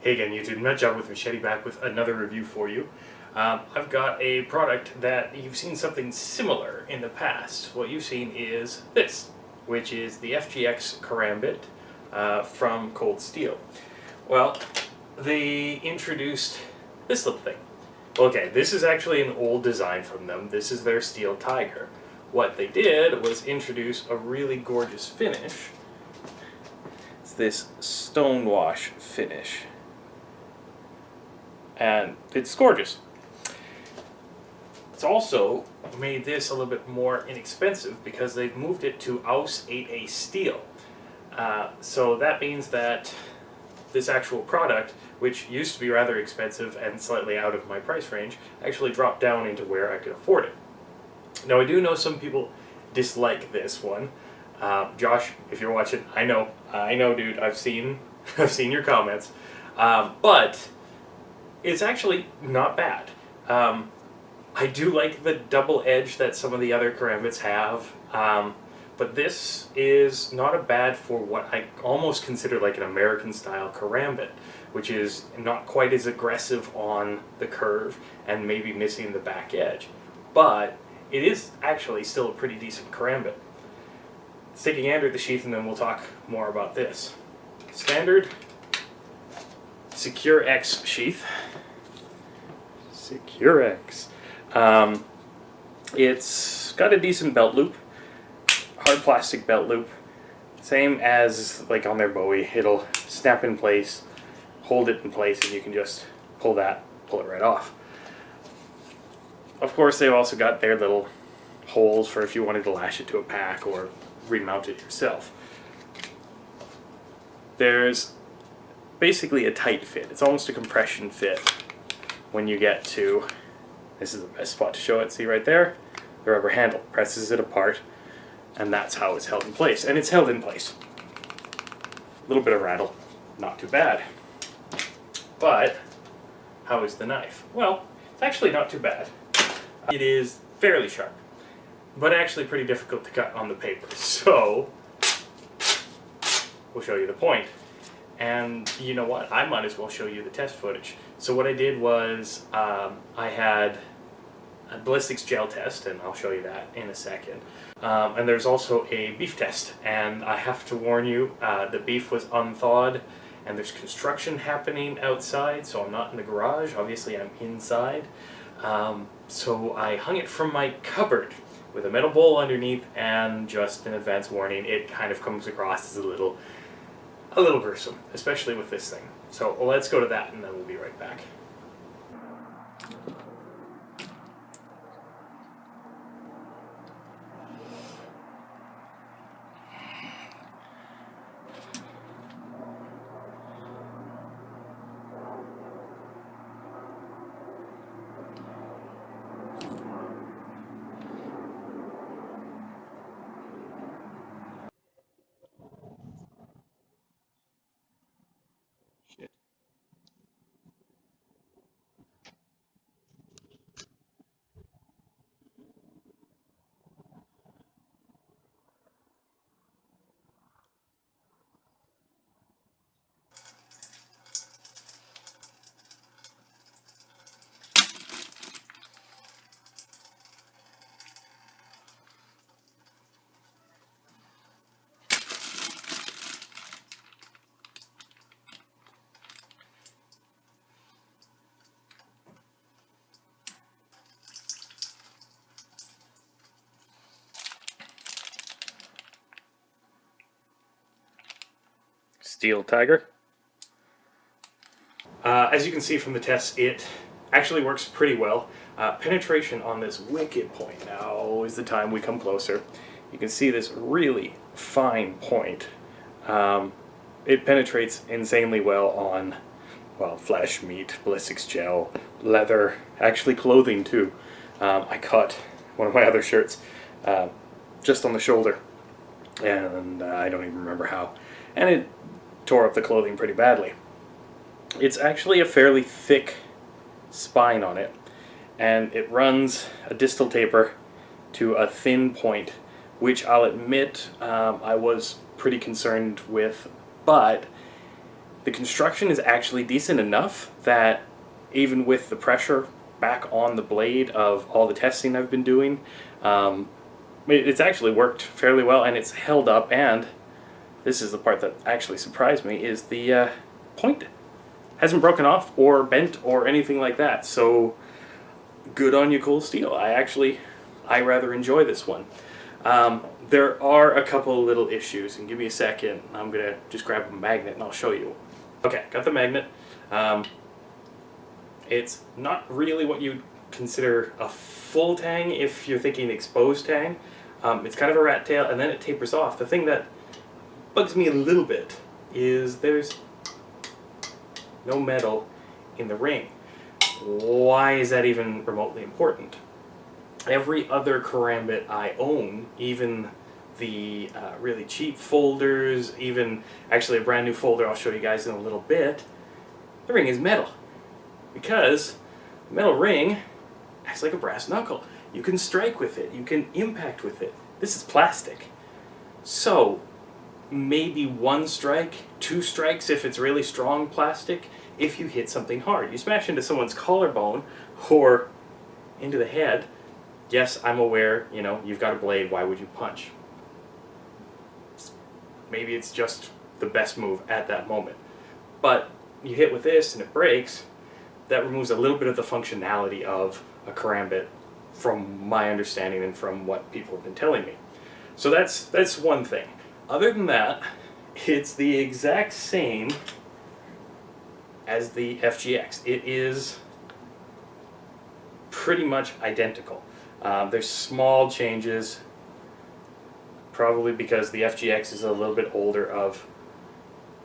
Hey again YouTube, Nutjob with Machete back with another review for you. I've got a product that you've seen something similar in the past. What you've seen is this, which is the FGX Karambit from Cold Steel. Well, they introduced this little thing. Okay, this is actually an old design from them. This is their Steel Tiger. What they did was introduce a really gorgeous finish. It's this stonewash finish. And it's gorgeous. It's also made this a little bit more inexpensive because they've moved it to AUS 8A steel. So that means that this actual product, which used to be rather expensive and slightly out of my price range, actually dropped down into where I could afford it. Now I do know some people dislike this one. Josh, if you're watching, I know dude, I've seen your comments. But it's actually not bad. I do like the double edge that some of the other Karambits have, but this is not a bad for what I almost consider like an American style Karambit, which is not quite as aggressive on the curve and maybe missing the back edge. But it is actually still a pretty decent Karambit. Let's take a gander at the sheath and then we'll talk more about this. Standard Secure-Ex sheath. Secure-Ex. It's got a decent belt loop, hard plastic belt loop, same as like on their Bowie. It'll snap in place, hold it in place, and you can just pull it right off. Of course, they've also got their little holes for if you wanted to lash it to a pack or remount it yourself. There's basically a tight fit. It's almost a compression fit when you get to, this is the best spot to show it, see right there? The rubber handle presses it apart, and that's how it's held in place. And it's held in place. A little bit of rattle, not too bad. But, how is the knife? Well, it's actually not too bad. It is fairly sharp, but actually pretty difficult to cut on the paper. So, we'll show you the point. And you know what? I might as well show you the test footage. So what I did was I had a ballistics gel test, and I'll show you that in a second. And there's also a beef test. And I have to warn you, the beef was unthawed, and there's construction happening outside, so I'm not in the garage. Obviously, I'm inside. So I hung it from my cupboard with a metal bowl underneath, and just an advance warning, it kind of comes across as a little gruesome, especially with this thing. So let's go to that and then we'll be right back. Steel Tiger. As you can see from the test, it actually works pretty well. Penetration on this wicked point. Now is the time we come closer. You can see this really fine point. It penetrates insanely well on, well, flesh, meat, ballistics gel, leather, actually clothing too. I cut one of my other shirts just on the shoulder, and I don't even remember how. And it tore up the clothing pretty badly. It's actually a fairly thick spine on it, and it runs a distal taper to a thin point, which I'll admit I was pretty concerned with, but the construction is actually decent enough that even with the pressure back on the blade of all the testing I've been doing, it's actually worked fairly well, and it's held up. And this is the part that actually surprised me, is the point hasn't broken off or bent or anything like that. So good on you, Cool Steel. I rather enjoy this one. There are a couple little issues, and give me a second. I'm gonna just grab a magnet and I'll show you. Okay, got the magnet. It's not really what you'd consider a full tang if you're thinking exposed tang. It's kind of a rat tail, and then it tapers off. The thing that bugs me a little bit is there's no metal in the ring. Why is that even remotely important? Every other karambit I own, even the really cheap folders, even actually a brand new folder I'll show you guys in a little bit, the ring is metal. Because the metal ring acts like a brass knuckle. You can strike with it, you can impact with it. This is plastic. So maybe one strike, two strikes if it's really strong plastic, if you hit something hard. You smash into someone's collarbone or into the head, yes, I'm aware, you know, you've got a blade, why would you punch? Maybe it's just the best move at that moment. But you hit with this and it breaks, that removes a little bit of the functionality of a karambit from my understanding and from what people have been telling me. So that's one thing. Other than that, it's the exact same as the FGX. It is pretty much identical. There's small changes, probably because the FGX is a little bit older of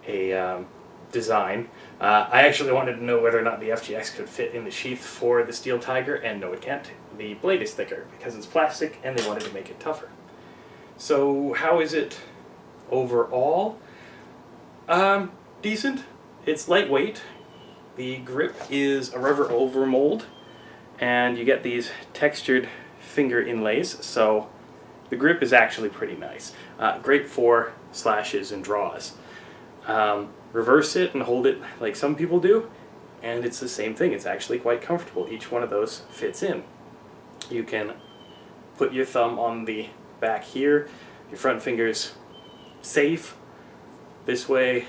a design. I actually wanted to know whether or not the FGX could fit in the sheath for the Steel Tiger, and no, it can't. The blade is thicker because it's plastic, and they wanted to make it tougher. So how is it overall? Decent. It's lightweight. The grip is a rubber overmold, and you get these textured finger inlays, so the grip is actually pretty nice. Great for slashes and draws. Reverse it and hold it like some people do, and it's the same thing. It's actually quite comfortable. Each one of those fits in. You can put your thumb on the back here, your front finger's safe. This way,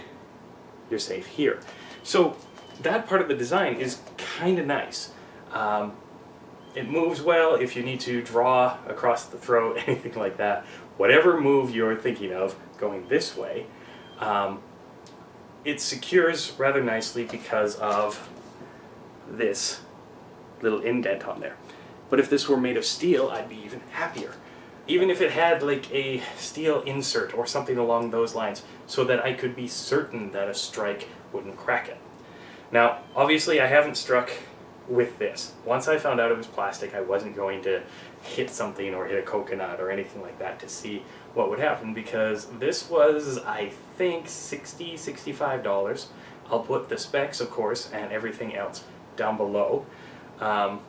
you're safe here. So that part of the design is kind of nice. It moves well if you need to draw across the throat, anything like that. Whatever move you're thinking of going this way, it secures rather nicely because of this little indent on there. But if this were made of steel, I'd be even happier. Even if it had like a steel insert or something along those lines, so that I could be certain that a strike wouldn't crack it. Now, obviously I haven't struck with this. Once I found out it was plastic, I wasn't going to hit something or hit a coconut or anything like that to see what would happen, because this was, I think, $60, $65. I'll put the specs, of course, and everything else down below. And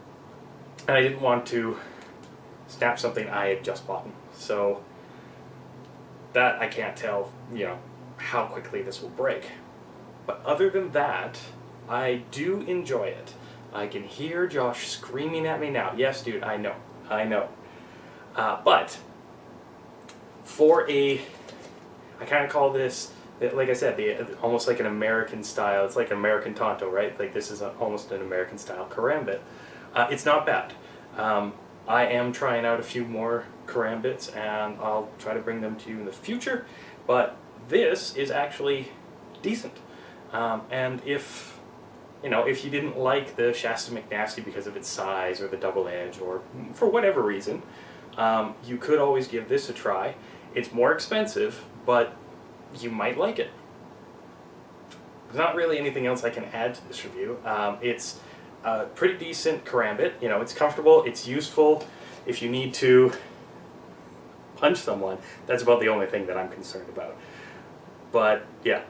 I didn't want to snap something I had just bought. So that I can't tell, you know, how quickly this will break. But other than that, I do enjoy it. I can hear Josh screaming at me now. Yes, dude, I know. But for I kind of call this, like I said, almost like an American style. It's like an American Tonto, right? Like this is almost an American style karambit. It's not bad. I am trying out a few more karambits, and I'll try to bring them to you in the future. But this is actually decent. And if you didn't like the Shasta McNasty because of its size or the double edge or for whatever reason, you could always give this a try. It's more expensive, but you might like it. There's not really anything else I can add to this review. It's a pretty decent karambit. You know, it's comfortable, it's useful. If you need to punch someone, that's about the only thing that I'm concerned about. But yeah.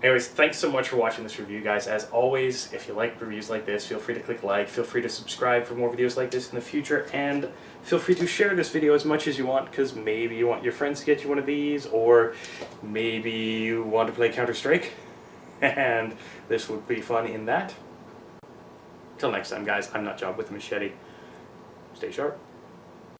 Anyways, thanks so much for watching this review, guys. As always, if you like reviews like this, feel free to click like, feel free to subscribe for more videos like this in the future, and feel free to share this video as much as you want, because maybe you want your friends to get you one of these, or maybe you want to play Counter-Strike. and this would be fun in that. Till next time, guys, I'm Nutjob with a machete. Stay sharp.